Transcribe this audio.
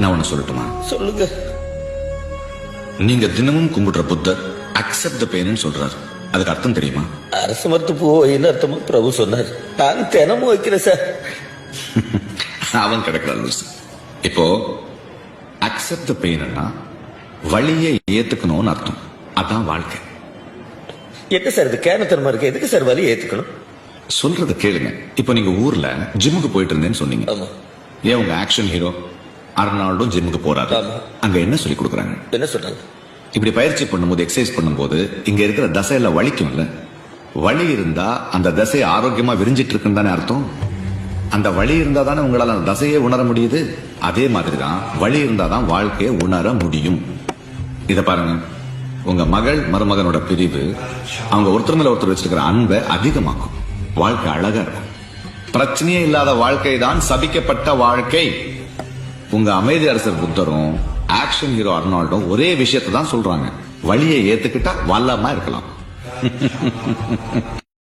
நான் ஒண்ணு சொல்லட்டுமா? சொல்லுங்க. நீங்க தினமும் கும்பிடுற புத்தர் அக்செப்ட் த பெயின் சொல்றாரு. அதுக்கு அர்த்தம் தெரியுமா? அரசு மருத்துவ பூ வைன்னு அர்த்தமா பிரபு சொன்னார். நான் தினமும் வைக்கிறேன் சார். அவன் கிடைக்கிறான். இப்போ அக்செப்ட் த பெயின்னா வழியை ஏத்துக்கணும்னு அர்த்தம். அதான் வாழ்க்கை. என்ன சார் இது கேனத்தனமா இருக்கு? எதுக்கு சார் வலி ஏத்துக்கணும்? சொல்றத கேளுங்க. இப்போ நீங்க ஊர்ல ஜிம்முக்கு போயிட்டு இருந்தேன்னு சொன்னீங்க. ஆமா. ஏன் உங்க ஆக்ஷன் ஹீரோ அர்னால்டும் ஜிம்முக்கு போறாரு. ஆமா. அங்க என்ன சொல்லி கொடுக்குறாங்க? என்ன சொல்றாங்க? இப்படி பயிற்சி பண்ணும்போது, எக்ஸசைஸ் பண்ணும்போது இங்க இருக்கிற தசையில வலிக்கும்ல, வலி இருந்தா அந்த தசை ஆரோக்கியமா விரிஞ்சிட்டு இருக்குன்னு தானே அர்த்தம். அந்த வலி இருந்தா தானே உங்களால அந்த தசையே உணர முடியுது. அதே மாதிரிதான் வலி இருந்தா தான் வாழ்க்கையை உணர முடியும். இத பாருங்க, உங்க மகள் மருமகனோட பிரிவு அவங்க ஒருத்தர் மேல ஒருத்தர் வச்சிருக்கிற அன்பை அதிகமாக்கும். வாழ்க்கை அழகா இருக்கும். பிரச்சனையே இல்லாத வாழ்க்கை தான் சபிக்கப்பட்ட வாழ்க்கை. உங்க அமைதி அரசர் புத்தரும் ஆக்ஷன் ஹீரோ அர்னால்டும் ஒரே விஷயத்தை தான் சொல்றாங்க. வழியை ஏத்துக்கிட்டா வல்லமா இருக்கலாம்.